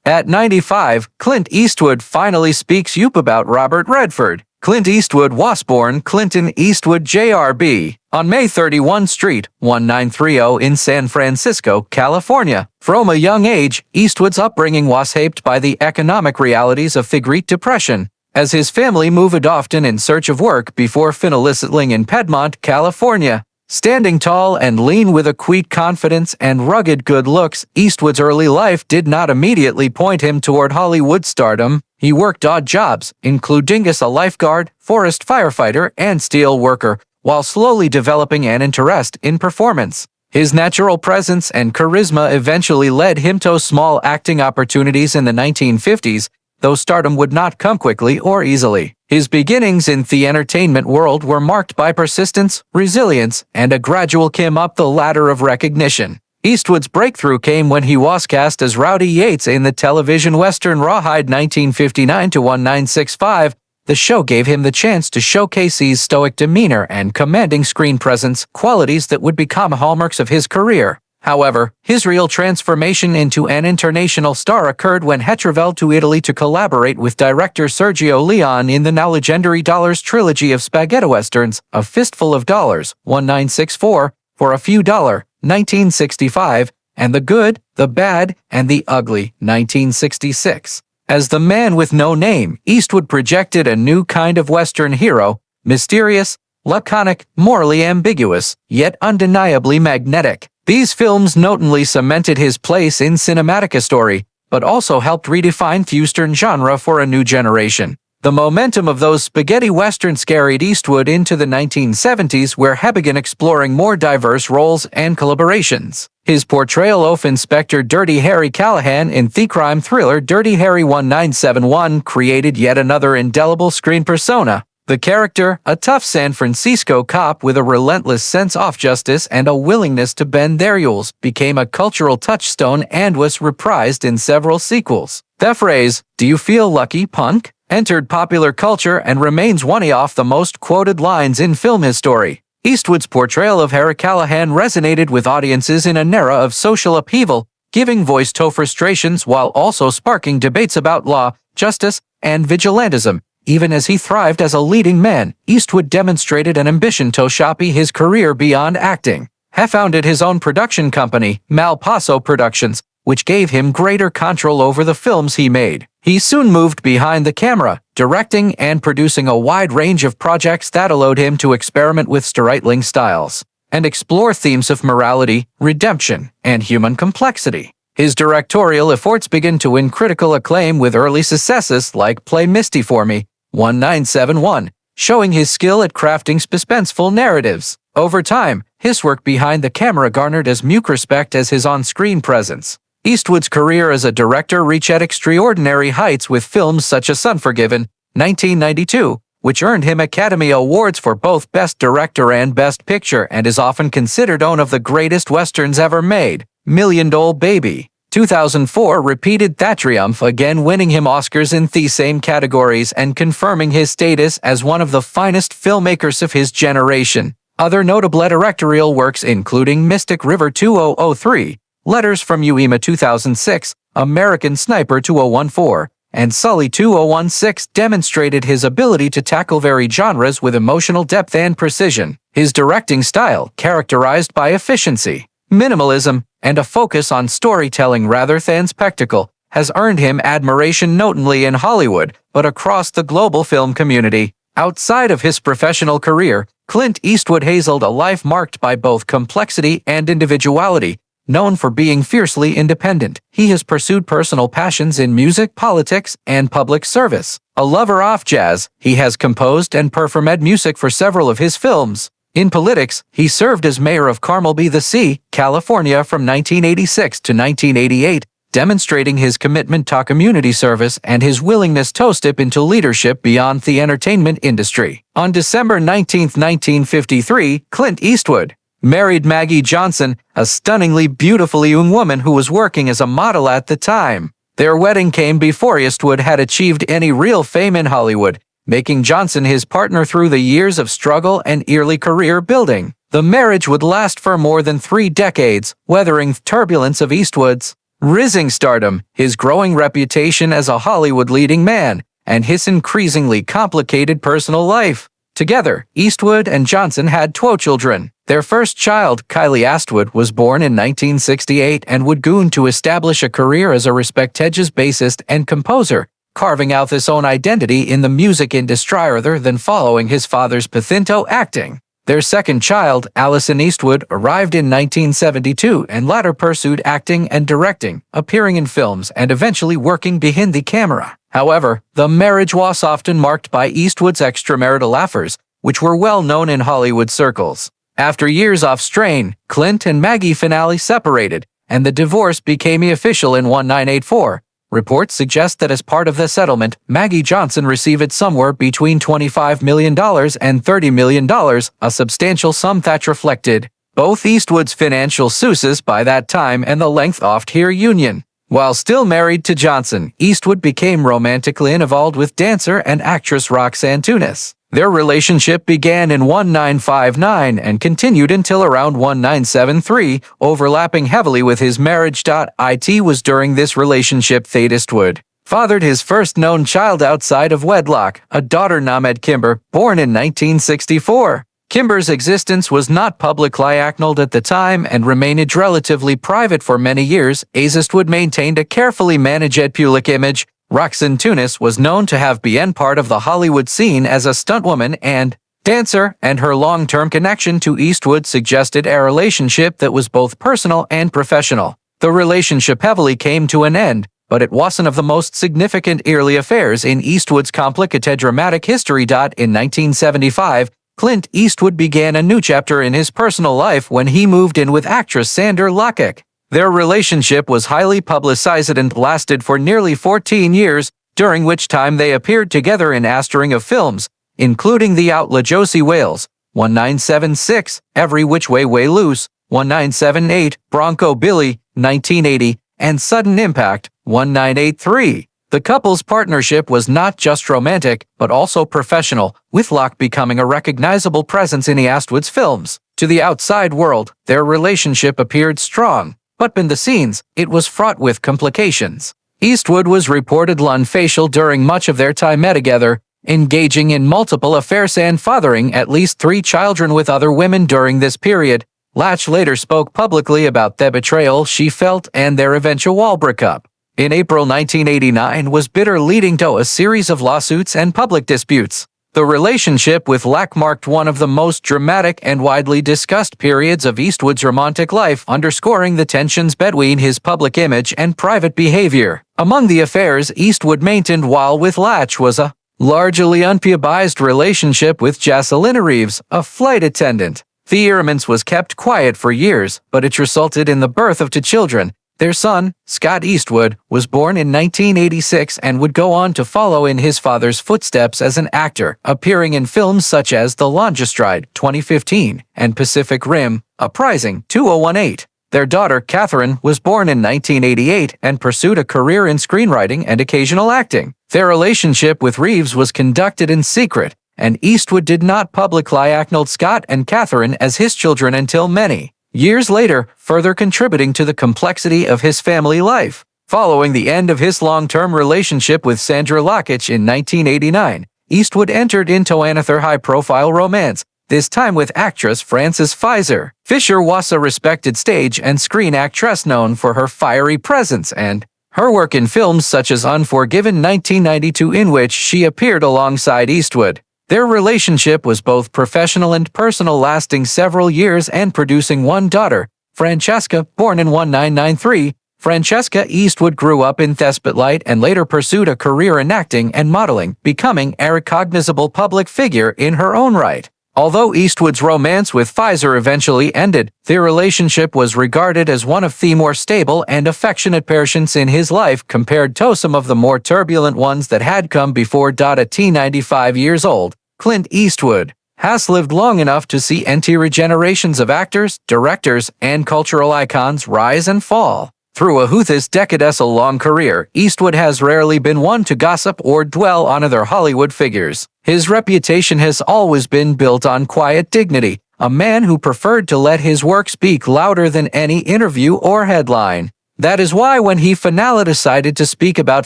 At 95, Clint Eastwood finally speaks up about Robert Redford. Clint Eastwood was born Clinton Eastwood Jr.B. on May 31 Street, 1930 in San Francisco, California. From a young age, Eastwood's upbringing was shaped by the economic realities of the Great Depression, as his family moved often in search of work before finally settling in Piedmont, California. Standing tall and lean with a quiet confidence and rugged good looks, Eastwood's early life did not immediately point him toward Hollywood stardom. He worked odd jobs, including as a lifeguard, forest firefighter, and steel worker, while slowly developing an interest in performance. His natural presence and charisma eventually led him to small acting opportunities in the 1950s, though stardom would not come quickly or easily. His beginnings in the entertainment world were marked by persistence, resilience, and a gradual climb up the ladder of recognition. Eastwood's breakthrough came when he was cast as Rowdy Yates in the television western Rawhide 1959-1965. The show gave him the chance to showcase his stoic demeanor and commanding screen presence, qualities that would become hallmarks of his career. However, his real transformation into an international star occurred when he traveled to Italy to collaborate with director Sergio Leone in the now legendary Dollars trilogy of spaghetti westerns, A Fistful of Dollars, 1964, For a Few Dollar, 1965, and The Good, the Bad, and the Ugly, 1966. As the man with no name, Eastwood projected a new kind of Western hero, mysterious, laconic, morally ambiguous, yet undeniably magnetic. These films notably cemented his place in cinematic story, but also helped redefine the Western genre for a new generation. The momentum of those spaghetti westerns carried Eastwood into the 1970s, where he began exploring more diverse roles and collaborations. His portrayal of Inspector Dirty Harry Callahan in the crime thriller Dirty Harry 1971 created yet another indelible screen persona. The character, a tough San Francisco cop with a relentless sense of justice and a willingness to bend their rules, became a cultural touchstone and was reprised in several sequels. The phrase, "Do you feel lucky, punk?" entered popular culture and remains one of the most quoted lines in film history. Eastwood's portrayal of Harry Callahan resonated with audiences in an era of social upheaval, giving voice to frustrations while also sparking debates about law, justice, and vigilantism. Even as he thrived as a leading man, Eastwood demonstrated an ambition to shape his career beyond acting. He founded his own production company, Malpaso Productions, which gave him greater control over the films he made. He soon moved behind the camera, directing and producing a wide range of projects that allowed him to experiment with storytelling styles and explore themes of morality, redemption, and human complexity. His directorial efforts began to win critical acclaim with early successes like Play Misty for Me, 1971, showing his skill at crafting suspenseful narratives. Over time, his work behind the camera garnered as much respect as his on-screen presence. Eastwood's career as a director reached extraordinary heights with films such as Unforgiven, 1992, which earned him Academy Awards for both Best Director and Best Picture and is often considered one of the greatest westerns ever made. Million Dollar Baby, 2004 repeated that triumph, again winning him Oscars in the same categories and confirming his status as one of the finest filmmakers of his generation. Other notable directorial works including Mystic River 2003, Letters from Uema 2006, American Sniper 2014, and Sully 2016 demonstrated his ability to tackle varied genres with emotional depth and precision. His directing style, characterized by efficiency, minimalism, and a focus on storytelling rather than spectacle, has earned him admiration not only in Hollywood, but across the global film community. Outside of his professional career, Clint Eastwood has led a life marked by both complexity and individuality. Known for being fiercely independent, he has pursued personal passions in music, politics, and public service. A lover of jazz, he has composed and performed music for several of his films. In politics, he served as mayor of Carmel by the Sea, California from 1986 to 1988, demonstrating his commitment to community service and his willingness to step into leadership beyond the entertainment industry. On December 19, 1953, Clint Eastwood married Maggie Johnson, a stunningly beautiful young woman who was working as a model at the time. Their wedding came before Eastwood had achieved any real fame in Hollywood, making Johnson his partner through the years of struggle and early career building. The marriage would last for more than 3 decades, weathering the turbulence of Eastwood's rising stardom, his growing reputation as a Hollywood leading man, and his increasingly complicated personal life. Together, Eastwood and Johnson had 12 children. Their first child, Kylie Eastwood, was born in 1968 and would go on to establish a career as a respected bassist and composer, carving out his own identity in the music industry rather than following his father's path into acting. Their second child, Allison Eastwood, arrived in 1972 and later pursued acting and directing, appearing in films and eventually working behind the camera. However, the marriage was often marked by Eastwood's extramarital affairs, which were well known in Hollywood circles. After years of strain, Clint and Maggie finally separated, and the divorce became official in 1984. Reports suggest that as part of the settlement, Maggie Johnson received somewhere between $25 million and $30 million, a substantial sum that reflected both Eastwood's financial success by that time and the length of their union. While still married to Johnson, Eastwood became romantically involved with dancer and actress Roxanne Tunis. Their relationship began in 1959 and continued until around 1973, overlapping heavily with his marriage. It was during this relationship that Eastwood fathered his first known child outside of wedlock, a daughter named Kimber, born in 1964. Kimber's existence was not publicly acknowledged at the time and remained relatively private for many years, as Eastwood maintained a carefully managed public image. Roxanne Tunis was known to have been part of the Hollywood scene as a stuntwoman and dancer, and her long-term connection to Eastwood suggested a relationship that was both personal and professional. The relationship heavily came to an end, but it wasn't of the most significant early affairs in Eastwood's complicated dramatic history. In 1975, Clint Eastwood began a new chapter in his personal life when he moved in with actress Sandra Bullock. Their relationship was highly publicized and lasted for nearly 14 years, during which time they appeared together in a string of films, including The Outlaw Josie Wales, 1976, Every Which Way Loose, 1978, Bronco Billy, 1980, and Sudden Impact, 1983. The couple's partnership was not just romantic, but also professional, with Locke becoming a recognizable presence in Eastwood's films. To the outside world, their relationship appeared strong, but behind the scenes, it was fraught with complications. Eastwood was reportedly unfaithful during much of their time together, engaging in multiple affairs and fathering at least 3 children with other women during this period. Latch later spoke publicly about the betrayal she felt and their eventual breakup. In April 1989 was bitter, leading to a series of lawsuits and public disputes. The relationship with Locke marked one of the most dramatic and widely discussed periods of Eastwood's romantic life, underscoring the tensions between his public image and private behavior. Among the affairs Eastwood maintained while with Locke was a largely unpublicized relationship with Jocelyn Reeves, a flight attendant. The arrangement was kept quiet for years, but it resulted in the birth of 2 children. Their son, Scott Eastwood, was born in 1986 and would go on to follow in his father's footsteps as an actor, appearing in films such as The Longest Stride, 2015, and Pacific Rim, Uprising, 2018. Their daughter, Catherine, was born in 1988 and pursued a career in screenwriting and occasional acting. Their relationship with Reeves was conducted in secret, and Eastwood did not publicly acknowledge Scott and Catherine as his children until many years later, further contributing to the complexity of his family life. Following the end of his long-term relationship with Sandra Bullock in 1989, Eastwood entered into another high-profile romance, this time with actress Frances Fisher. Fisher was a respected stage and screen actress known for her fiery presence and her work in films such as Unforgiven 1992, in which she appeared alongside Eastwood. Their relationship was both professional and personal, lasting several years and producing 1 daughter, Francesca, born in 1993. Francesca Eastwood grew up in the spotlight and later pursued a career in acting and modeling, becoming a recognizable public figure in her own right. Although Eastwood's romance with Fisher eventually ended, their relationship was regarded as one of the more stable and affectionate periods in his life compared to some of the more turbulent ones that had come before. At 95 years old, Clint Eastwood has lived long enough to see entire generations of actors, directors, and cultural icons rise and fall. Through his decades-long career, Eastwood has rarely been one to gossip or dwell on other Hollywood figures. His reputation has always been built on quiet dignity, a man who preferred to let his work speak louder than any interview or headline. That is why when he finally decided to speak about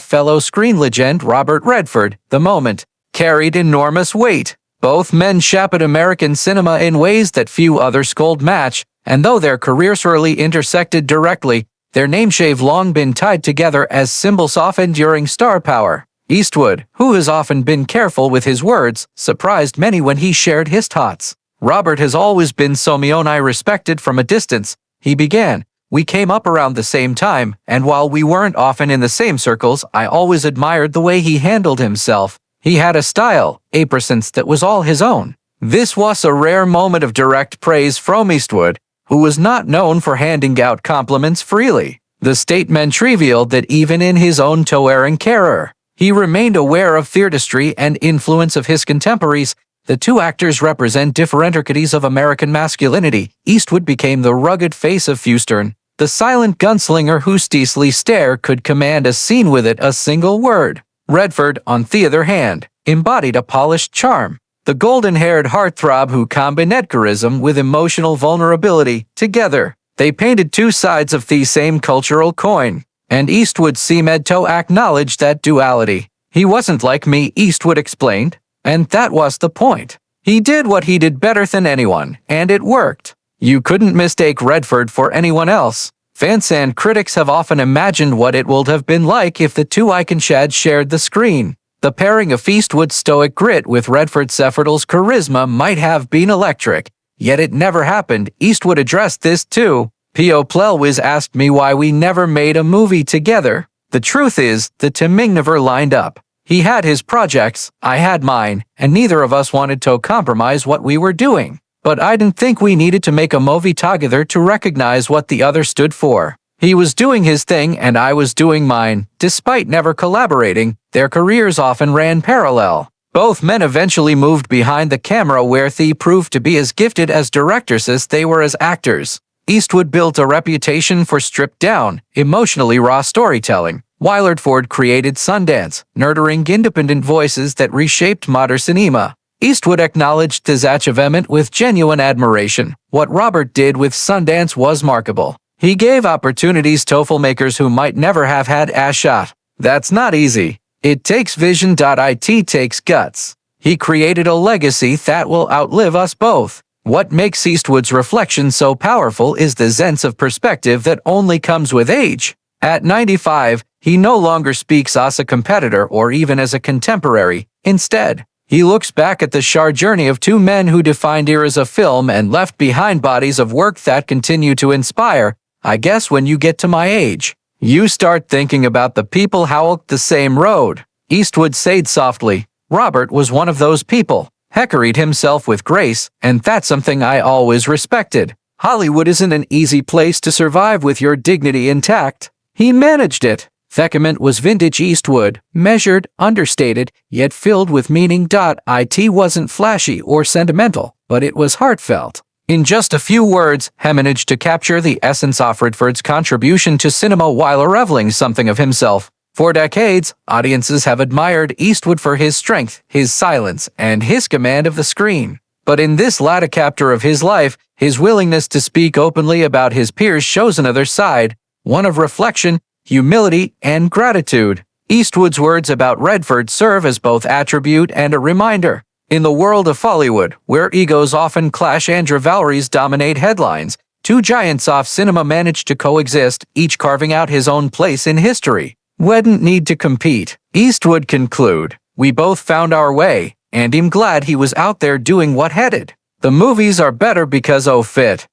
fellow screen legend Robert Redford, the moment carried enormous weight. Both men shaped American cinema in ways that few others could match, and though their careers rarely intersected directly, their names have long been tied together as symbols of enduring star power. Eastwood, who has often been careful with his words, surprised many when he shared his thoughts. Robert has always been someone I respected from a distance, he began. We came up around the same time, and while we weren't often in the same circles, I always admired the way he handled himself. He had a style, a presence that was all his own. This was a rare moment of direct praise from Eastwood, who was not known for handing out compliments freely. The statement revealed that even in his own towering career, he remained aware of the artistry and influence of his contemporaries. The two actors represent different archetypes of American masculinity. Eastwood became the rugged face of Western, the silent gunslinger whose steely stare could command a scene with it a single word. Redford, on the other hand, embodied a polished charm. The golden-haired heartthrob who combined charisma with emotional vulnerability. Together, they painted two sides of the same cultural coin, and Eastwood seemed to acknowledge that duality. He wasn't like me, Eastwood explained, and that was the point. He did what he did better than anyone, and it worked. You couldn't mistake Redford for anyone else. Fans and critics have often imagined what it would have been like if the two icons had shared the screen. The pairing of Eastwood's stoic grit with Redford's effortless charisma might have been electric, yet it never happened. Eastwood addressed this too. P.O. Plelwis asked me why we never made a movie together. The truth is, the timing never lined up. He had his projects, I had mine, and neither of us wanted to compromise what we were doing. But I didn't think we needed to make a movie together to recognize what the other stood for. He was doing his thing and I was doing mine. Despite never collaborating, their careers often ran parallel. Both men eventually moved behind the camera where they proved to be as gifted as directors as they were as actors. Eastwood built a reputation for stripped-down, emotionally raw storytelling, while Redford created Sundance, nurturing independent voices that reshaped modern cinema. Eastwood acknowledged his achievement with genuine admiration. What Robert did with Sundance was remarkable. He gave opportunities to filmmakers who might never have had a shot. That's not easy. It takes vision. It takes guts. He created a legacy that will outlive us both. What makes Eastwood's reflection so powerful is the sense of perspective that only comes with age. At 95, he no longer speaks as a competitor or even as a contemporary. Instead, he looks back at the shared journey of two men who defined eras of film and left behind bodies of work that continue to inspire. I guess when you get to my age, you start thinking about the people who walked the same road. Eastwood said softly. Robert was one of those people. He carried himself with grace, and that's something I always respected. Hollywood isn't an easy place to survive with your dignity intact. He managed it. The comment was vintage Eastwood, measured, understated, yet filled with meaning. It wasn't flashy or sentimental, but it was heartfelt. In just a few words, he managed to capture the essence of Redford's contribution to cinema while revealing something of himself. For decades, audiences have admired Eastwood for his strength, his silence, and his command of the screen. But in this latter chapter of his life, his willingness to speak openly about his peers shows another side, one of reflection, humility, and gratitude. Eastwood's words about Redford serve as both attribute and a reminder. In the world of Hollywood, where egos often clash and rivalries dominate headlines, two giants of cinema managed to coexist, each carving out his own place in history. We didn't need to compete. Eastwood concluded. We both found our way, and I'm glad he was out there doing what he did. The movies are better because of it.